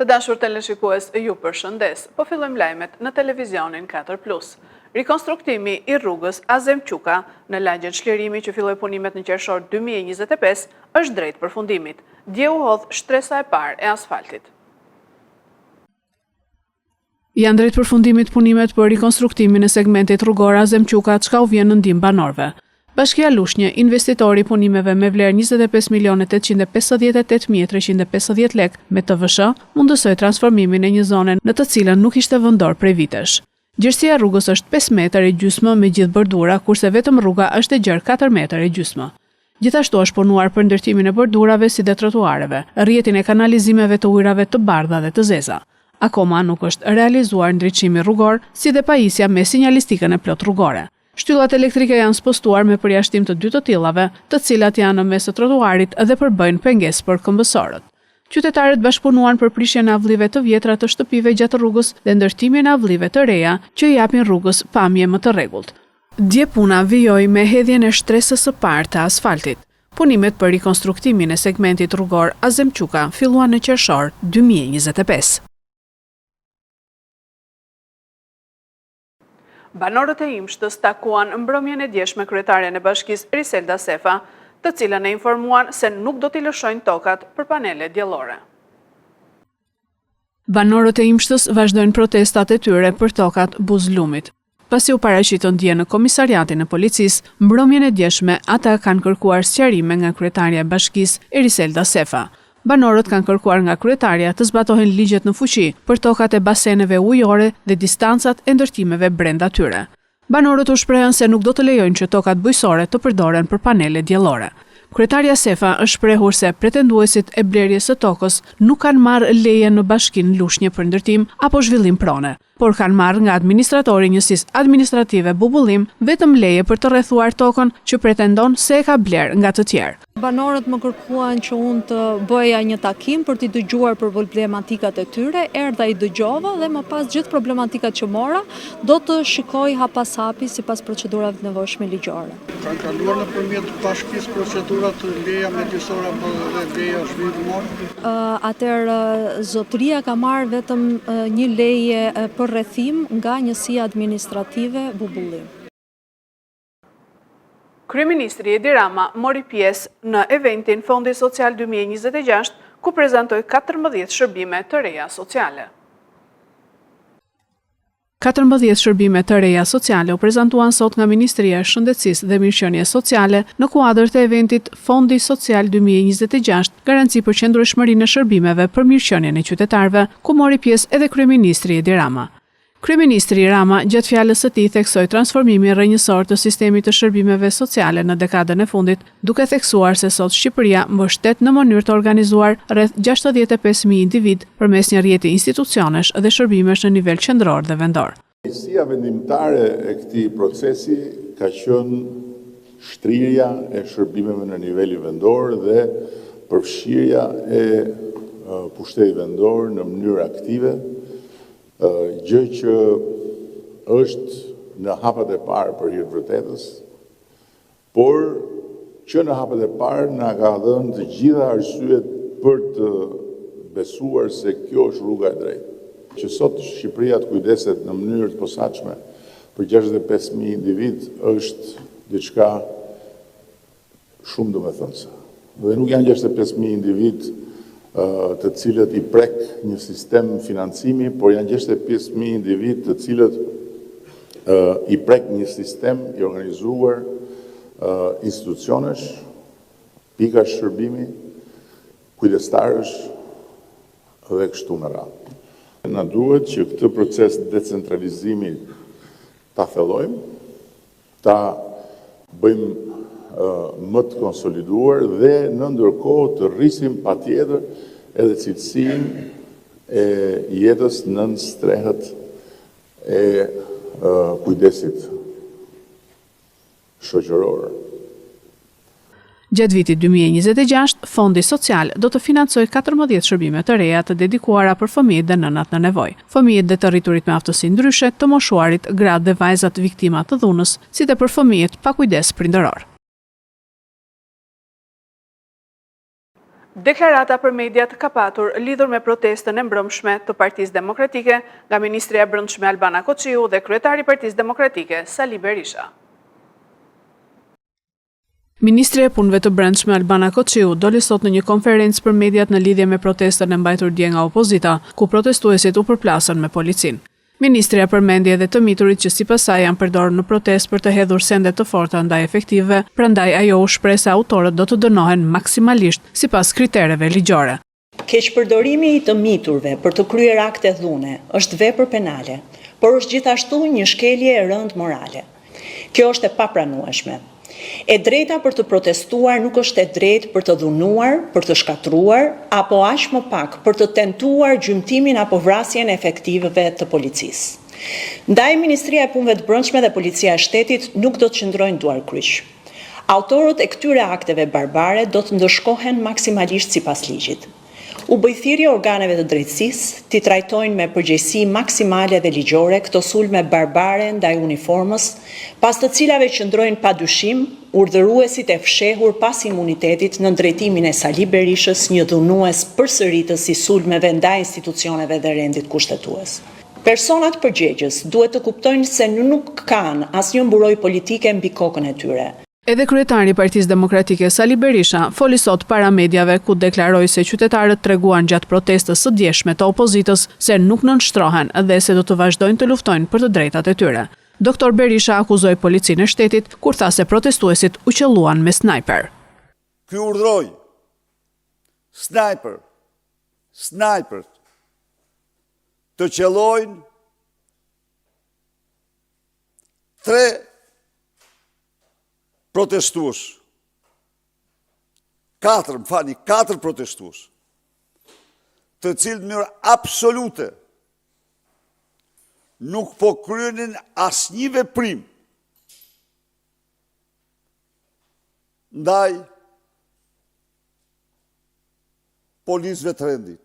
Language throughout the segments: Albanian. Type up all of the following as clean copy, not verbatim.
dashur teleshikues, ju përshëndes. Po fillojmë lajmet në televizionin 4+. Rikonstruktimi i rrugës Azem Quka në lagjen Çlirimi që filloi punimet në qershor 2025 është drejt përfundimit. Dje u hodh shtresa e parë e asfaltit. Janë drejt përfundimit punimet për rikonstruktimin e segmentit rrugor Azem Quka, çka u vjen në ndihmë banorëve. Bashkia Lushnjë, investitori i punimeve me vlerë 25.858.350 lek me TVSH, mundësoi transformimin e një zone në të cilën nuk ishte vendor prej vitesh. Gjerësia e rrugës është 5 metër e gjysmë me gjithë bordura, kurse vetëm rruga është e gjerë 4 metër e gjysmë. Gjithashtu është punuar për ndërtimin e bordurave si dhe trotuareve, rrjetin e kanalizimeve të ujrave të bardha dhe të zeza. Akoma nuk është realizuar ndriçimi rrugor, si dhe pajisja me sinjalistikën e plot rrugore. Shtyllat elektrike janë spostuar me përjashtim të 2 të tillave, të cilat janë në mes të trotuarit dhe përbëjnë pengesë për këmbësorët. Qytetarët bashkëpunuan për prishjen e avllive të vjetra të shtëpive gjatë rrugës dhe ndërtimin e avllive të reja që i japin rrugës pamje më të rregullt. Dje puna vijoi me hedhjen e shtresës së parë të asfaltit. Punimet për rikonstruktimin e segmentit rrugor Azem Quka filluan në qershor 2025. Banorët e Imshtës takuan mbrëmjen e djeshme kryetaren e bashkisë Riselda Sefa, të cilën e informuan se nuk do t'i lëshojnë tokat për panele diellore. Banorët e Imshtës vazhdojnë protestat e tyre për tokat Buzlumit. Pasi u paraqitën dje në komisariatin e policisë, mbrëmjen e djeshme ata kanë kërkuar sqarime nga kryetaria e bashkisë Riselda Sefa. Banorët kanë kërkuar nga kryetaria të zbatohen ligjet në fuqi për tokat e baseneve ujore dhe distancat e ndërtimeve brenda tyre. Banorët u shprehën se nuk do të lejojnë që tokat bujqësore të përdoren për panele diellore. Kryetaria Sefa është shprehur se pretenduesit e blerjes së tokës nuk kanë marrë leje në Bashkinë Lushnjë për ndërtim apo zhvillim prone, por kanë marrë nga administratori i njësisë administrative Bubullim vetëm leje për të rrethuar tokën që pretendon se e ka bler nga të tjerë. Banorët më kërkuan që unë të bëja një takim për t'i dëgjuar për problematikat e tyre, erdha i dëgjova dhe më pas gjithë problematikat që mora do të shikoj hapas hapi sipas procedurave të nevojshme ligjore. Kanë kaluar nëpërmjet bashkisë procedurat të leja mjedisorë apo dhe leja zhvillimore? Atëherë zotëria ka marrë vetëm një leje për rrethim nga njësia administrative Bubullim. Kryeministri Edi Rama mori pjesë në eventin Fondi Social 2026, ku prezantoi 14 shërbime të reja sociale. 14 shërbime të reja sociale u prezantuan sot nga Ministria e Shëndetësisë dhe Mirëqenies Sociale në kuadër të eventit Fondi Social 2026, garanci për qëndrueshmërinë e shërbimeve për mirëqenien e qytetarëve, ku mori pjesë edhe Kryeministri Edi Rama. Kryeministri Rama gjatë fjalës së tij theksoi transformimin rrënjësor të sistemit të shërbimeve sociale në dekadën e fundit, duke theksuar se sot Shqipëria mbështet në mënyrë të organizuar rreth 65.000 individ përmes një rrjeti institucionesh dhe shërbimesh në nivel qendror dhe vendor. Njësia vendimtare e këtij procesi ka qenë shtrirja e shërbimeve në nivelin vendor dhe përfshirja e pushtetit vendor në mënyrë aktive, gjë që është në hapat e parë për hir të vërtetës, por që në hapat e parë na ka dhënë të gjitha arsyet për të besuar se kjo është rruga e drejtë. Që sot Shqipëria të kujdeset në mënyrë të posaçme për 65.000 individ është diçka shumë domethënëse. Dhe nuk janë 65.000 individ të cilët i prek një sistem financimi, por janë 65.000 individ të cilët i prek një sistem i organizuar institucionesh, pikash shërbimi, kujdestarësh dhe kështu me radhë. Na duhet që këtë proces decentralizimi ta thellojmë, ta bëjmë më të konsoliduar dhe në ndërkohë të rrisim patjetër edhe cilësinë e jetës nën strehet e kujdesit shoqëror. Gjatë vitit 2026, Fondi Social do të financojë 14 shërbime të reja të dedikuara për fëmijët dhe nënat në nevojë, fëmijët dhe të rriturit me aftësi ndryshe, të moshuarit, gratë dhe vajzat viktima të dhunës, si dhe për fëmijët pa kujdes prindëror. Deklarata për mediat ka patur lidhur me protestën e mbrëmshme të Partisë Demokratike nga Ministri e Brendshme Albana Koçiu dhe kryetari i Partisë Demokratike Sali Berisha. Ministri e Punëve të Brendshme Albana Koçiu doli sot në një konferencë për mediat në lidhje me protestën e mbajtur dje nga opozita, ku protestuesit u përplasën me policin. Ministria përmendi edhe të miturit që sipas saj janë përdorur në protestë për të hedhur sende të forta ndaj efektive, prandaj ajo u shpreh se autorët do të dënohen maksimalisht sipas kritereve ligjore. Keqpërdorimi i të miturve për të kryer akte dhune është vepër penale, por është gjithashtu një shkelje e rëndë morale. Kjo është e papranueshme. E drejta për të protestuar nuk është e drejtë për të dhunuar, për të shkatruar, apo aq më pak për të tentuar gjymtimin apo vrasjen e efektiveve të policisë. Ndaj Ministria e Punëve të Brendshme dhe Policia e Shtetit nuk do të qëndrojnë duar kryq. Autorët e këtyre akteve barbare do të ndëshkohen maksimalisht sipas ligjit. U bëj thirrje organeve të drejtësisë t'i trajtojnë me përgjegjësi maksimale dhe ligjore këto sulme barbare ndaj uniformës, pas të cilave qëndrojnë padyshim urdhëruesit e fshehur pas imunitetit në drejtimin e Sali Berishës, një dhunues përsëritës i sulmeve ndaj institucioneve dhe rendit kushtetues. Personat përgjegjës duhet të kuptojnë se nuk kanë asnjë mburojë politike mbi kokën e tyre. Edhe kryetari i Partisë Demokratike Sali Berisha foli sot para mediave ku deklaroi se qytetarët treguan gjatë protestës së djeshme të opozitës se nuk nënshtrohen dhe se do të vazhdojnë të luftojnë për të drejtat e tyre. Doktor Berisha akuzoi policinë e shtetit kur tha se protestuesit u qelluan me snajper. Ky urdhroi snajpert të qellojnë 3 protestues, 4 protestues, të cilët në mënyrë absolute nuk po kryenin asnjë veprim ndaj policëve të rendit.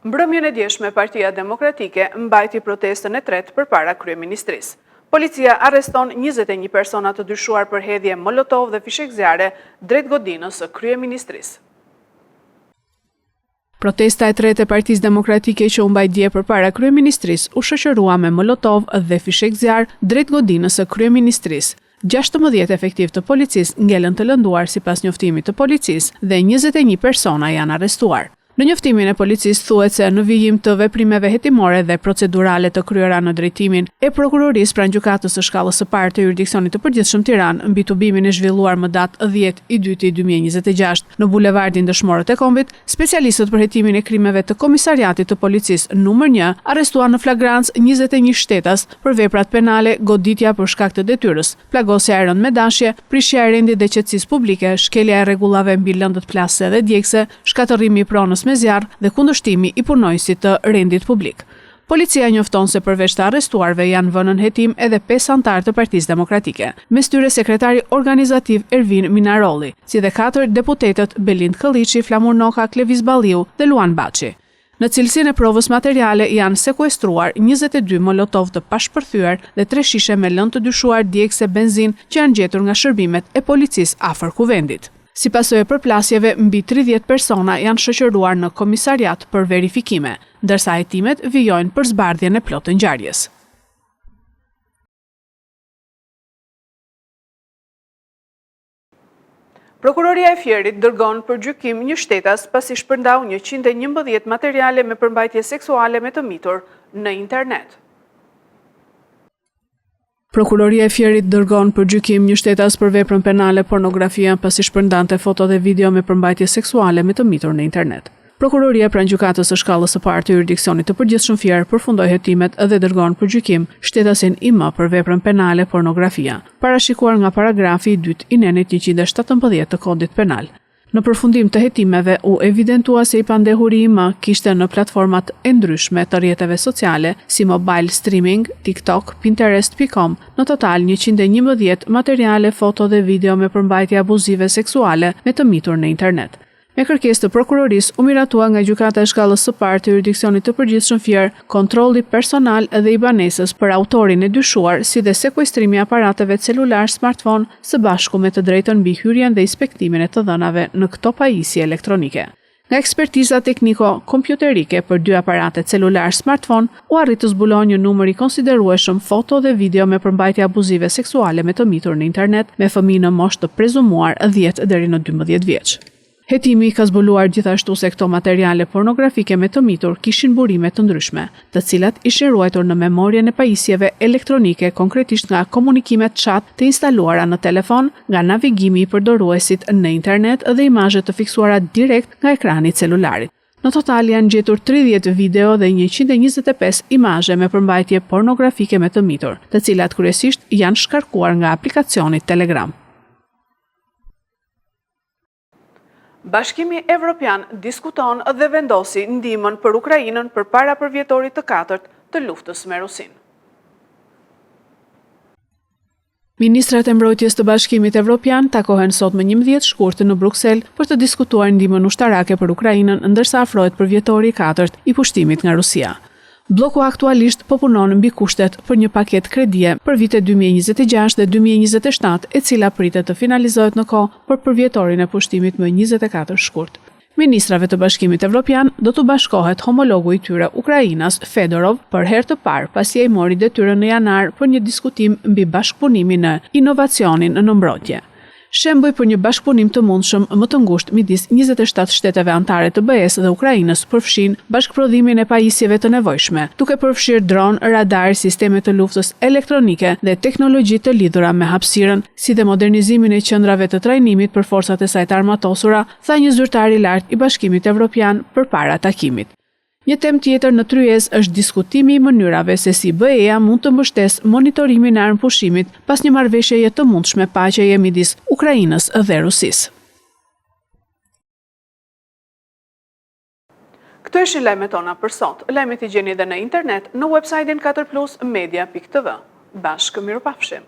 Mbrëmjen e djeshme Partia Demokratike mbajti protestën e tretë përpara kryeministrisë. Policia arreston 21 persona të dyshuar për hedhje molotov dhe fishek zjarre drejt godinës së kryeministrisë. Protesta e tretë e Partisë Demokratike që u mbaj dje përpara kryeministrisë u shoqërua me molotov dhe fishek zjarr drejt godinës së kryeministrisë. 16 efektiv të policisë ngelen të lënduar sipas njoftimit të policisë dhe 21 persona janë arrestuar. Në njoftimin e policisë thuhet se në vijim të veprimeve hetimore dhe procedurale të kryera në drejtimin e prokurorisë pranë gjykatës së shkallës së parë të jurisdiksionit të përgjithshëm Tiranë mbi tubimin e zhvilluar më datë 10/2/2026 në bulevardin Dëshmorët e Kombit, specialistët për hetimin e krimeve të Komisariatit të Policisë numër 1 arrestuan në flagrancë 21 shtetas për veprat penale, goditja për shkak të detyrës, plagosja e rënë me dashje, prishja e rendit dhe qetësisë publike, shkelja e rregullave mbi lëndët plase dhe djegse, shkatërrimi i pronës me zjarr dhe kundështimi i punojësit të rendit publik. Policia njofton se përveç të arrestuarve janë vënë në hetim edhe 5 antarë të Partisë Demokratike, mes tyre sekretari organizativ Ervin Minarolli, si dhe 4 deputetët Belind Këlliçi, Flamur Noka, Kleviz Balliu dhe Luan Baçi. Në cilësinë e provës materiale janë sekuestruar 22 molotov të pashpërthyer dhe 3 shishe me lëndë të dyshuar djegse benzin që janë gjetur nga shërbimet e policisë afër kuvendit. Si pasojë e përplasjeve, mbi 30 persona janë shoqëruar në komisariat për verifikime, ndërsa hetimet vijojnë për zbardhjen e plotë të ngjarjes. Prokuroria e Fierit dërgon për gjykim një shtetas pasi shpërndau 111 materiale me përmbajtje seksuale me të mitur në internet. Prokuroria e Fierit dërgon për gjykim një shtetas për veprën penale pornografia pasi shpërndante foto dhe video me përmbajtje seksuale me të mitur në internet. Prokuroria pranë gjykatës së shkallës së parë të jurisdiksionit të përgjithshëm Fier përfundoi hetimet dhe dërgon për gjykim shtetasin IM për veprën penale pornografia, parashikuar nga paragrafi i 2 i nenit 117 të Kodit Penal. Në përfundim të hetimeve u evidentua se i pandehuri IM kishte në platformat e ndryshme të rrjeteve sociale si mobile streaming, TikTok, Pinterest.com, në total 111 materiale, foto dhe video me përmbajtje abuzive seksuale me të mitur në internet. Me kërkesë të prokurorisë, u miratua nga gjykata e shkallës së parë të jurisdiksionit të përgjithshëm Fier kontrolli personal dhe i banesës për autorin e dyshuar, si dhe sekuestrimi i aparateve celular smartphone së bashku me të drejtën mbi hyrjen dhe inspektimin e të dhënave në këto pajisje elektronike. Nga ekspertiza tekniko-kompjuterike për 2 aparate celular smartphone, u arrit të zbulon një numër i konsiderueshëm foto dhe video me përmbajtje abuzive seksuale me të mitur në internet me fëmijë në moshë të prezumuar 10 deri në 12 vjeç. Hetimi ka zbuluar gjithashtu se këto materiale pornografike me të mitur kishin burime të ndryshme, të cilat ishin ruajtur në memorien e pajisjeve elektronike, konkretisht nga komunikimet chat të instaluara në telefon, nga navigimi i përdoruesit në internet dhe imazhe të fiksuara direkt nga ekrani i celularit. Në total janë gjetur 30 video dhe 125 imazhe me përmbajtje pornografike me të mitur, të cilat kryesisht janë shkarkuar nga aplikacioni Telegram. Bashkimi Evropian diskuton dhe vendosi ndihmën për Ukrainën përpara përvjetorit të 4 të luftës me Rusinë. Ministrat e mbrojtjes të Bashkimit Evropian takohen sot më 11 shkurtë në Bruksel për të diskutuar ndihmën ushtarake për Ukrainën, ndërsa afrohet përvjetori i 4 i pushtimit nga Rusia. Bloku aktualisht po punon mbi kushtet për një paketë kredie për vitet 2026 dhe 2027, e cila pritet të finalizohet në kohë për përvjetorin e pushtimit më 24 shkurt. Ministrave të Bashkimit Evropian do të bashkohet homologu i tyre Ukrainas, Fedorov, për herë të parë pasi ai mori detyrën në janar për një diskutim mbi bashkëpunimin në inovacionin në mbrojtje. Shembuj për një bashkëpunim të mundshëm më të ngushtë midis 27 shteteve anëtare të BE-s dhe Ukrainës përfshin bashkëprodhimin e pajisjeve të nevojshme, duke përfshirë dron, radar, sisteme të luftës elektronike dhe teknologji të lidhura me hapësirën, si dhe modernizimin e qendrave të trajnimit për forcat e saj të armatosura, tha një zyrtar i lartë i Bashkimit Evropian përpara takimit. Një temë tjetër në tryezë është diskutimi i mënyrave se si BE-ja mund të mbështesë monitorimin e armëpushimit pas një marrëveshjeje të mundshme paqeje midis Ukrainës dhe Rusisë. Këto ishin lajmet tona për sot. Lajmet i gjeni edhe në internet në websajtin 4plusmedia.tv. Bashkë mirupafshim.